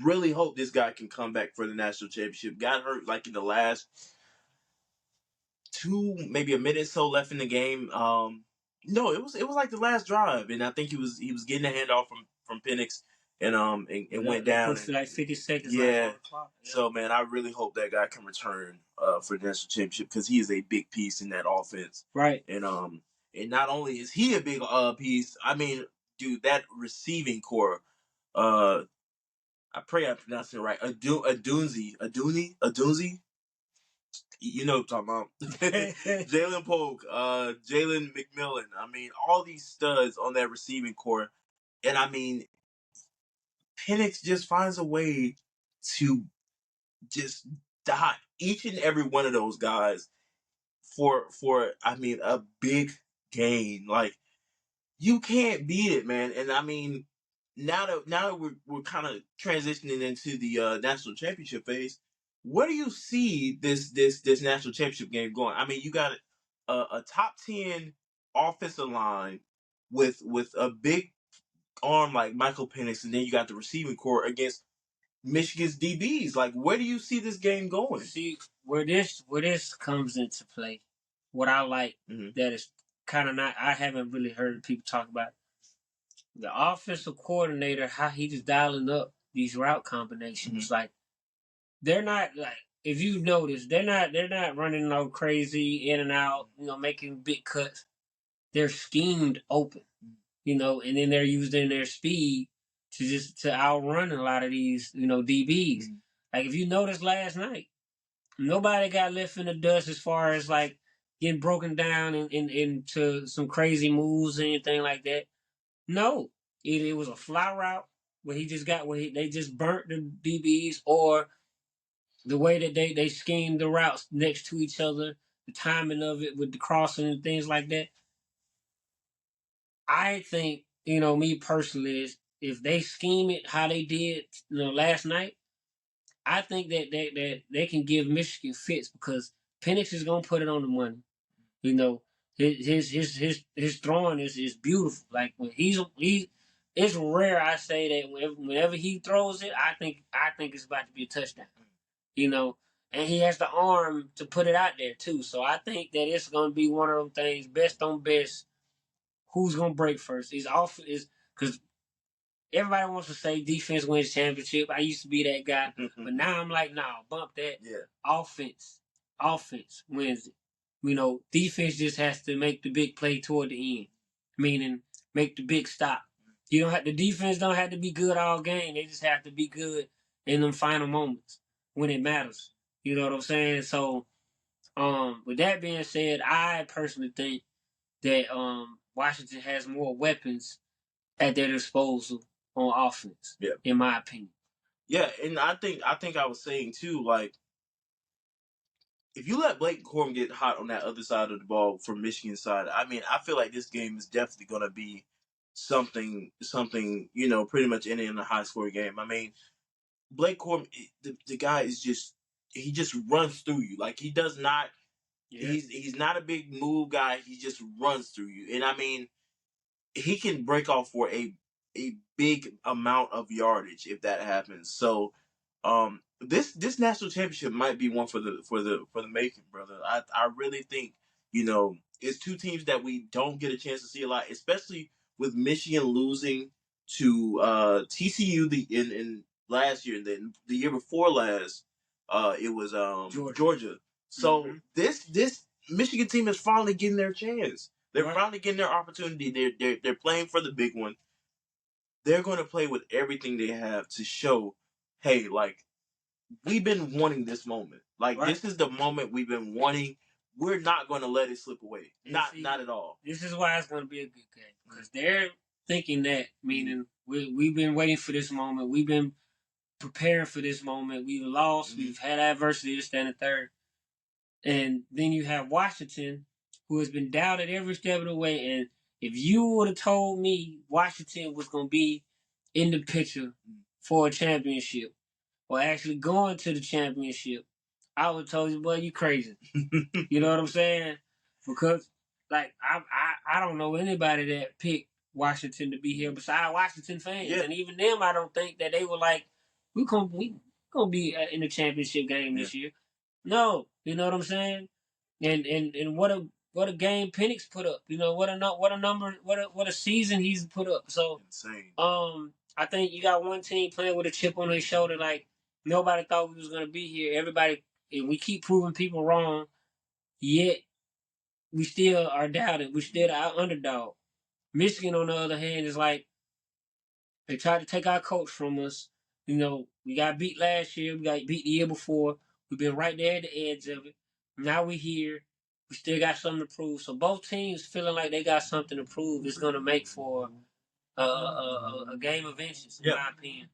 S2: Really hope this guy can come back for the national championship. Got hurt like in the last maybe a minute so left in the game. No, it was like the last drive, and I think he was getting a handoff from Penix, and went down.
S3: pushed like 50 seconds.
S2: Yeah.
S3: On the clock. Yeah.
S2: So man, I really hope that guy can return for the national championship because he is a big piece in that offense.
S3: Right.
S2: And not only is he a big piece, I mean, dude, that receiving core. I pray I pronounced it right. Adunzi. You know what I'm talking about. Jalen Polk, Jalen McMillan. I mean, all these studs on that receiving core. And I mean, Penix just finds a way to just dot each and every one of those guys for I mean a big gain. Like you can't beat it, man. And I mean, now that we're kind of transitioning into the national championship phase, where do you see this national championship game going? I mean, you got a top 10 offensive line with a big arm like Michael Penix, and then you got the receiving core against Michigan's DBs. Like, where do you see this game going?
S3: See where this comes into play. What I like that is kind of not. I haven't really heard people talk about the offensive coordinator, how he just dialing up these route combinations. Like they're not like if you notice, they're not running no crazy in and out, making big cuts. They're schemed open, and then they're using their speed to outrun a lot of these, DBs. Like if you noticed last night, nobody got left in the dust as far as like getting broken down into some crazy moves or anything like that. No, either it was a fly route where they just burnt the DBs, or the way that they schemed the routes next to each other, the timing of it with the crossing and things like that. I think, me personally, is if they scheme it how they did, last night, I think that they can give Michigan fits because Penix is gonna put it on the money. You know, his throwing is beautiful. Like when it's rare. I say that whenever he throws it, I think it's about to be a touchdown. And he has the arm to put it out there too. So I think that it's gonna be one of them things, best on best. who's gonna break first. Is because everybody wants to say defense wins championship. I used to be that guy, but now I'm like, nah, bump that.
S2: Yeah.
S3: Offense wins it. Defense just has to make the big play toward the end, meaning make the big stop. The defense don't have to be good all game. They just have to be good in them final moments when it matters. You know what I'm saying? So, with that being said, I personally think that Washington has more weapons at their disposal on offense.
S2: Yeah.
S3: In my opinion.
S2: Yeah, and I think I was saying too, like, if you let Blake Corum get hot on that other side of the ball from Michigan's side, I mean, I feel like this game is definitely going to be something, pretty much in a high scoring game. I mean, Blake Corum, the guy is he just runs through you. Like, he does not, he's not a big move guy. He just runs through you. And I mean, he can break off for a big amount of yardage if that happens. So, this national championship might be one for the making, brother. I really think it's two teams that we don't get a chance to see a lot, especially with Michigan losing to TCU in last year, and then the year before last, it was Georgia. So this Michigan team is finally getting their chance. They're finally getting their opportunity. They're playing for the big one. They're going to play with everything they have to show, hey, like, we've been wanting this moment. Like, this is the moment we've been wanting. We're not going to let it slip away. Not at all.
S3: This is why it's going to be a good game. Because they're thinking that, meaning we've been waiting for this moment. We've been preparing for this moment. We've lost. We've had adversity to stand in third. And then you have Washington, who has been doubted every step of the way. And if you would have told me Washington was going to be in the picture for a championship, or actually going to the championship, I would have told you, boy, you crazy. You know what I'm saying? Because, like, I don't know anybody that picked Washington to be here besides Washington fans. Yeah. And even them, I don't think that they were like, we gonna be in the championship game this year. No, you know what I'm saying? And what a game Penix put up. What a season he's put up. So
S2: insane.
S3: I think you got one team playing with a chip on their shoulder, like nobody thought we was gonna be here. Everybody, and we keep proving people wrong, yet we still are doubted. We still our underdog. Michigan, on the other hand, is like they tried to take our coach from us. We got beat last year. We got beat the year before. We've been right there at the edge of it. Now we're here. We still got something to prove. So both teams feeling like they got something to prove is going to make for a game of inches, in my opinion.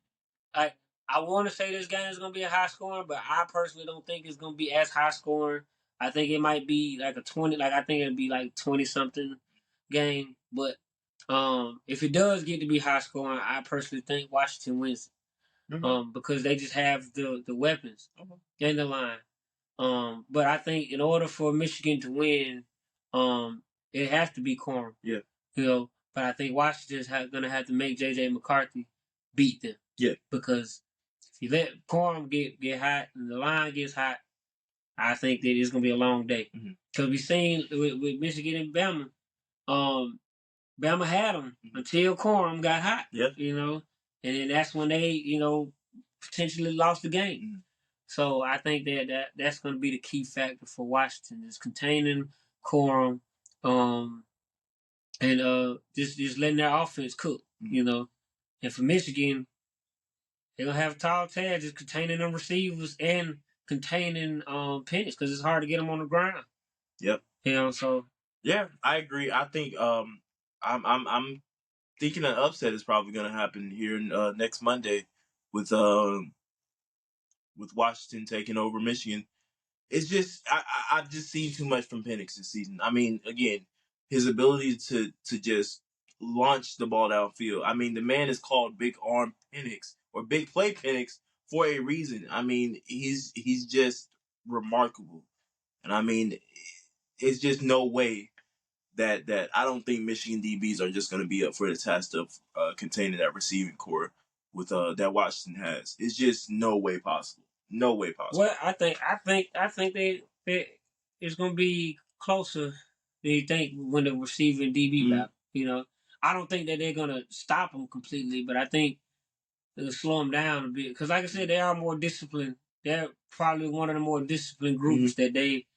S3: I want to say this game is going to be a high scoring, but I personally don't think it's going to be as high scoring. I think it might be like a 20. Like I think it'll be like 20 something game. But if it does get to be high scoring, I personally think Washington wins. Because they just have the weapons and the line. But I think in order for Michigan to win, it has to be Corum.
S2: Yeah.
S3: But I think Washington's going to have to make J.J. McCarthy beat them.
S2: Yeah.
S3: Because if you let Corum get hot and the line gets hot, I think that it's going to be a long day. Because we've seen with Michigan and Bama, Bama had them until Corum got hot.
S2: Yeah.
S3: And then that's when they, potentially lost the game. So I think that's going to be the key factor for Washington is containing Corum, and just letting their offense cook. And for Michigan, they're gonna have tall tags just containing them receivers and containing Penix because it's hard to get them on the ground.
S2: Yep.
S3: So.
S2: Yeah, I agree. I think I'm thinking an upset is probably going to happen here next Monday with Washington taking over Michigan. It's just I've just seen too much from Penix this season. I mean, again, his ability to just launch the ball downfield. I mean, the man is called Big Arm Penix or Big Play Penix for a reason. I mean, he's just remarkable, and I mean, it's just no way that I don't think Michigan DBs are just going to be up for the task of containing that receiving core with that Washington has. It's just no way possible. No way possible.
S3: Well, I think they it's going to be closer than you think when the receiving DB battle. I don't think that they're gonna stop them completely, but I think it'll slow them down a bit. Because, like I said, they are more disciplined. They're probably one of the more disciplined groups that they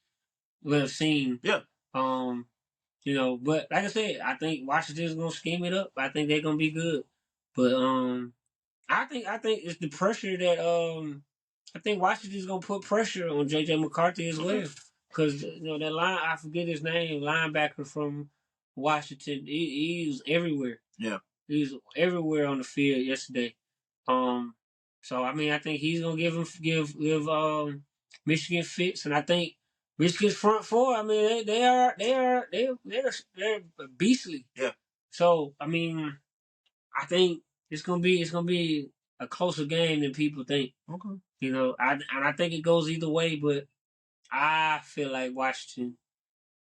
S3: will have seen.
S2: Yeah.
S3: But like I said, I think Washington's gonna scheme it up. I think they're gonna be good. But I think it's the pressure that I think Washington's gonna put pressure on JJ McCarthy as well. Because that line, I forget his name, linebacker from Washington, he's everywhere.
S2: Yeah.
S3: He's everywhere on the field yesterday. So I mean, I think he's gonna give Michigan fits, and I think Michigan's front four. I mean, they're beastly.
S2: Yeah.
S3: So I mean, I think it's gonna be a closer game than people think.
S2: Okay.
S3: I think it goes either way, but I feel like Washington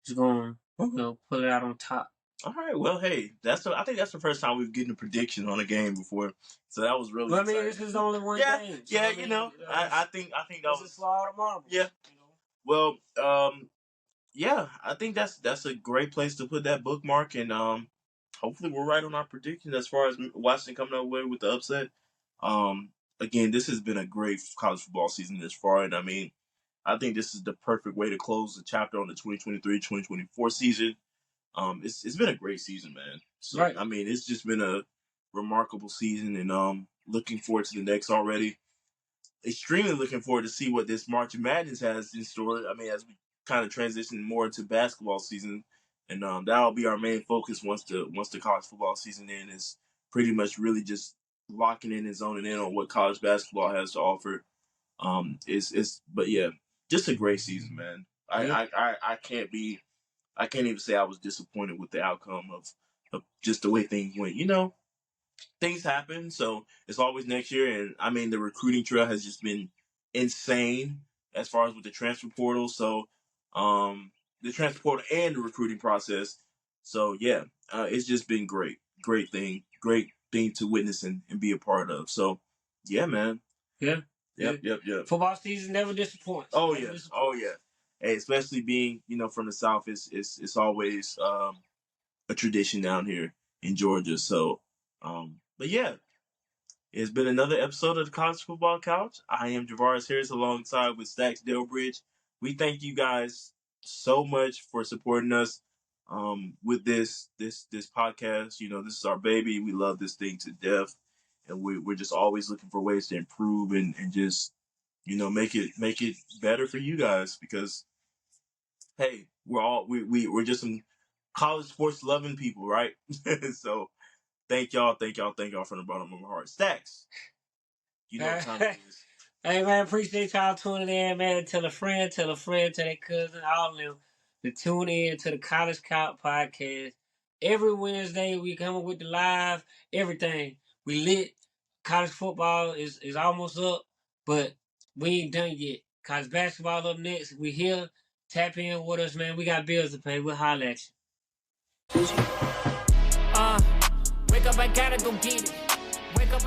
S3: is going to pull it out on top.
S2: All right. Well, hey, I think that's the first time we've gotten a prediction on a game before, so that was really.
S3: Well, I mean, this is only one game.
S2: So, yeah, I think that was
S3: a slaughter of marbles.
S2: Yeah. Well, yeah, I think that's a great place to put that bookmark, and hopefully we're right on our predictions as far as Washington coming away with the upset. Again, this has been a great college football season this far, and I mean, I think this is the perfect way to close the chapter on the 2023-2024 season. It's been a great season, man. So,
S3: right.
S2: I mean, it's just been a remarkable season, and looking forward to the next already. Extremely looking forward to see what this March Madness has in store. I mean, as we kind of transition more into basketball season, and that'll be our main focus once the college football season ends. Is pretty much really just locking in and zoning in on what college basketball has to offer. But yeah, just a great season, man. I can't even say I was disappointed with the outcome of just the way things went. Things happen, so it's always next year. And I mean, the recruiting trail has just been insane as far as with the transfer portal. So, the transfer portal and the recruiting process. So yeah, it's just been great thing to witness and be a part of. So yeah, man.
S3: Yeah.
S2: Yep.
S3: Football season never disappoints.
S2: Oh yeah. Hey, especially being from the South, it's always a tradition down here in Georgia. So, but yeah, it's been another episode of the College Football Couch. I am Javaris Harris alongside with Stackz Delbridge. We thank you guys so much for supporting us with this podcast. This is our baby. We love this thing to death, and we're just always looking for ways to improve and just make it better for you guys, because hey, we're just some college sports loving people, right? So thank y'all from the bottom of my heart. Stackz, what time it is.
S3: Hey man, appreciate y'all tuning in, man. Tell a friend, tell their cousin, all of them to tune in to the College Couch podcast. Every Wednesday we come up with the live, everything. We lit. College football is almost up, but we ain't done yet. College basketball up next. We here. Tap in with us, man. We got bills to pay. We'll holler at you.
S1: Wake up, I gotta go get it. Wake up,